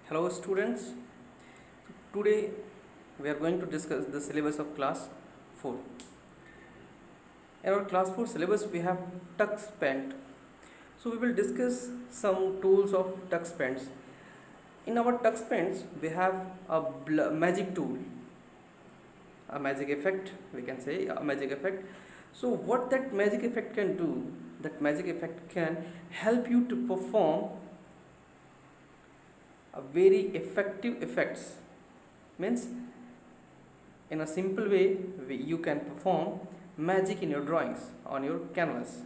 Hello students, today we are going to discuss the syllabus of class 4. In our class 4 syllabus we have TuxPaint. So we will discuss some tools of TuxPaints. In our TuxPaints we have a magic tool, a magic effect, we can say a magic effect. So what that magic effect can do, that magic effect can help you to perform a very effective effects. Means in a simple way you can perform magic in your drawings on your canvas,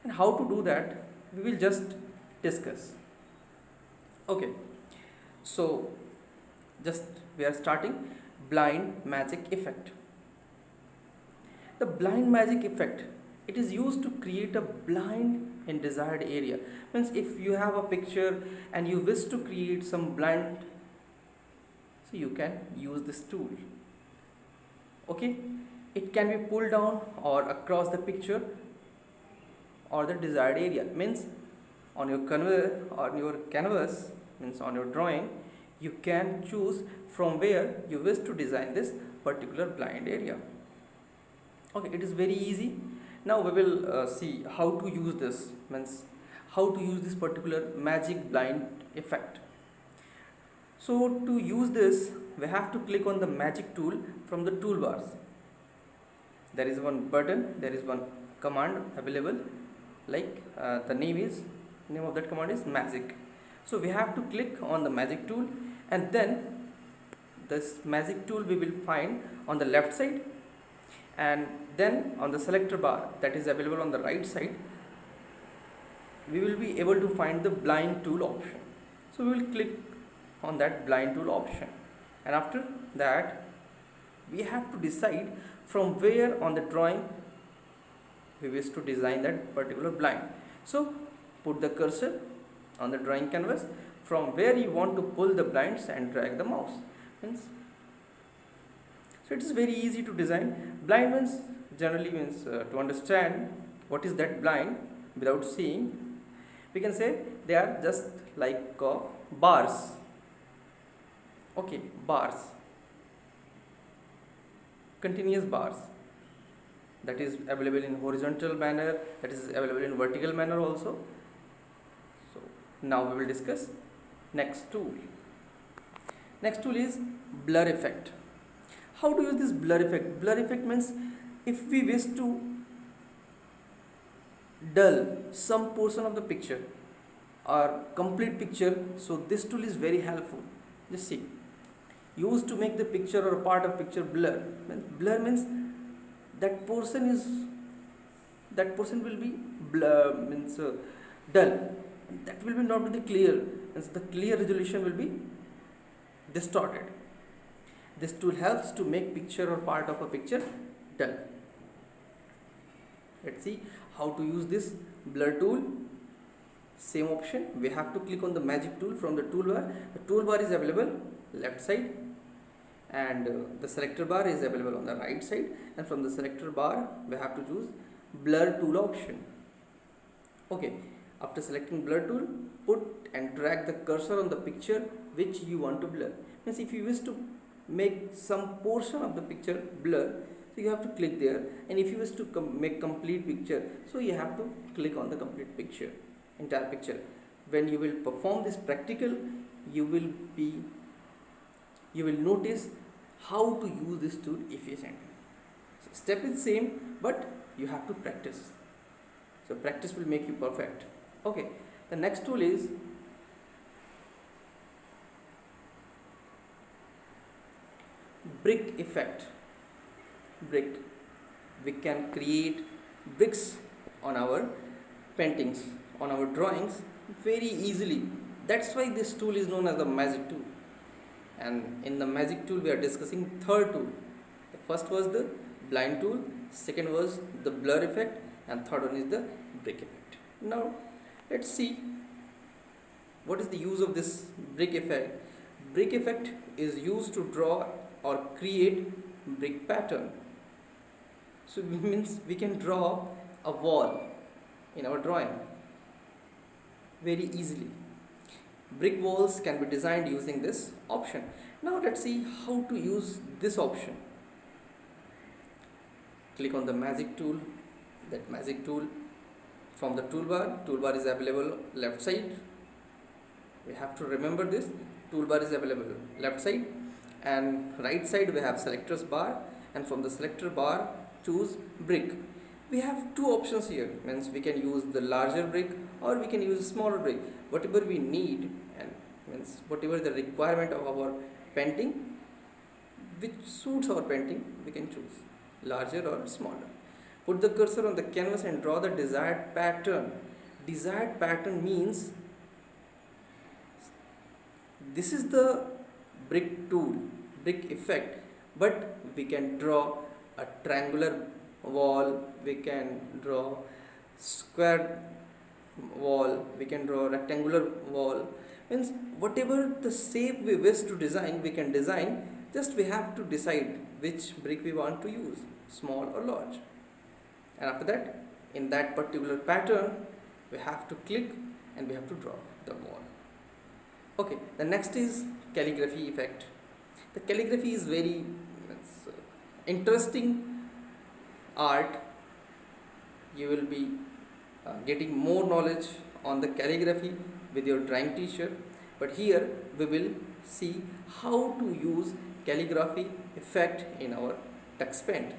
and how to do that we will just discuss. Okay, so just we are starting blind magic effect. The blind magic effect, it is used to create a blind in desired area. Means if you have a picture and you wish to create some blind, so you can use this tool. Okay, it can be pulled down or across the picture or the desired area. Means on your canvas, means on your drawing, you can choose from where you wish to design this particular blind area. Okay, it is very easy. Now we will see how to use this, means how to use this particular magic blind effect. So to use this we have to click on the magic tool from the toolbars. There is one button, there is one command available, like the name of that command is magic. So we have to click on the magic tool, and then this magic tool we will find on the left side, and then on the selector bar that is available on the right side we will be able to find the blind tool option. So we will click on that blind tool option, and after that we have to decide from where on the drawing we wish to design that particular blind. So put the cursor on the drawing canvas from where you want to pull the blinds and drag the mouse. So it is very easy to design. Blind means generally means to understand what is that blind without seeing, we can say they are just like bars. Okay, bars, continuous bars, that is available in horizontal manner, that is available in vertical manner also. So now we will discuss next tool. Next tool is blur effect. How to use this blur effect? Blur effect means if we wish to dull some portion of the picture or complete picture, so this tool is very helpful. Just see, used to make the picture or a part of picture blur. Blur means that portion will be blur, means dull, that will be not be clear, means the clear resolution will be distorted. This tool helps to make picture or part of a picture dull. Let's see how to use this blur tool. Same option, we have to click on the magic tool from the toolbar. The toolbar is available left side, and the selector bar is available on the right side, and from the selector bar we have to choose blur tool option. Okay, after selecting blur tool, put and drag the cursor on the picture which you want to blur. Means if you wish to make some portion of the picture blur, so you have to click there, and if you wish to make complete picture, so you have to click on the complete picture, entire picture. When you will perform this practical, you will notice how to use this tool efficiently. So step is same, but you have to practice. So practice will make you perfect. Okay, the next tool is brick effect. Brick, we can create bricks on our paintings, on our drawings very easily. That's why this tool is known as the magic tool. And in the magic tool we are discussing third tool. The first was the blind tool, second was the blur effect, and third one is the brick effect. Now let's see what is the use of this brick effect. Brick effect is used to draw or create brick pattern. So it means we can draw a wall in our drawing very easily. Brick walls can be designed using this option. Now let's see how to use this option. Click on the magic tool. That magic tool from the toolbar is available left side. We have to remember this. Toolbar is available left side, and right side we have selectors bar, and from the selector bar choose brick. We have two options here, means we can use the larger brick or we can use a smaller brick, whatever we need, and means whatever the requirement of our painting, which suits our painting, we can choose larger or smaller. Put the cursor on the canvas and draw the desired pattern. Desired pattern means this is the brick tool, brick effect, but we can draw a triangular wall, we can draw square wall, we can draw rectangular wall. Means whatever the shape we wish to design, we can design. Just we have to decide which brick we want to use, small or large. And after that, in that particular pattern, we have to click and we have to draw the wall. Okay, the next is calligraphy effect. The calligraphy is very interesting art. You will be getting more knowledge on the calligraphy with your drawing teacher, but here we will see how to use calligraphy effect in our text paint.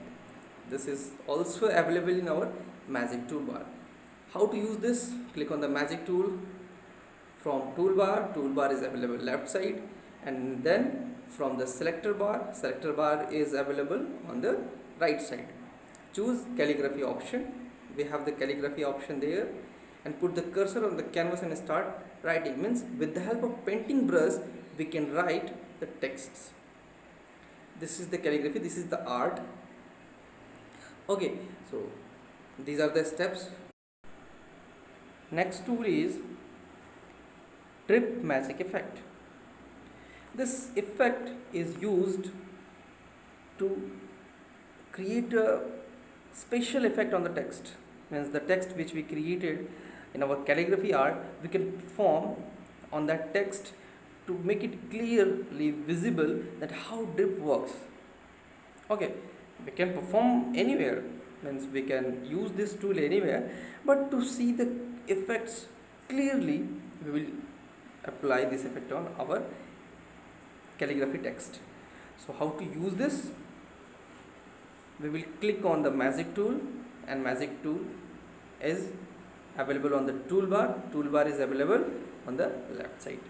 This is also available in our magic toolbar. How to use this? Click on the magic tool from toolbar is available left side, and then from the selector bar is available on the right side. Choose calligraphy option. We have the calligraphy option there, and put the cursor on the canvas and start writing. Means with the help of painting brush we can write the texts. This is the calligraphy, this is the art. Okay, so these are the steps. Next tool is drip magic effect. This effect is used to create a special effect on the text. Means the text which we created in our calligraphy art, we can perform on that text to make it clearly visible that how drip works. Okay, we can perform anywhere, means we can use this tool anywhere, but to see the effects clearly we will apply this effect on our calligraphy text. So how to use this? We will click on the magic tool, and magic tool is available on the toolbar is available on the left side,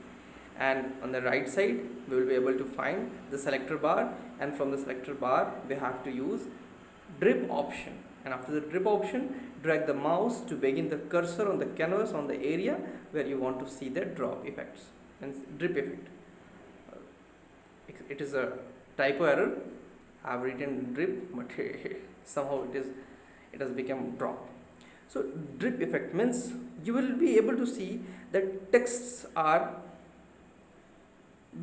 and on the right side we will be able to find the selector bar, and from the selector bar we have to use drip option, and after the drip option drag the mouse to begin the cursor on the canvas on the area where you want to see the drop effects and drip effect. It is a typo error. I have written drip, but somehow it has become drop. So drip effect means you will be able to see that texts are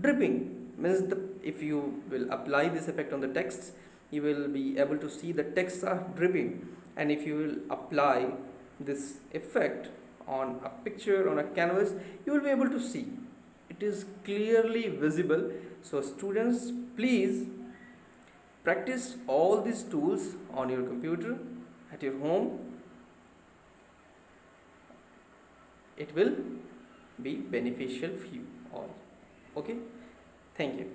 dripping. Means if you will apply this effect on the texts, you will be able to see the texts are dripping. And if you will apply this effect on a picture, on a canvas, you will be able to see it is clearly visible. So students, please practice all these tools on your computer at your home. It will be beneficial for you all. Okay, thank you.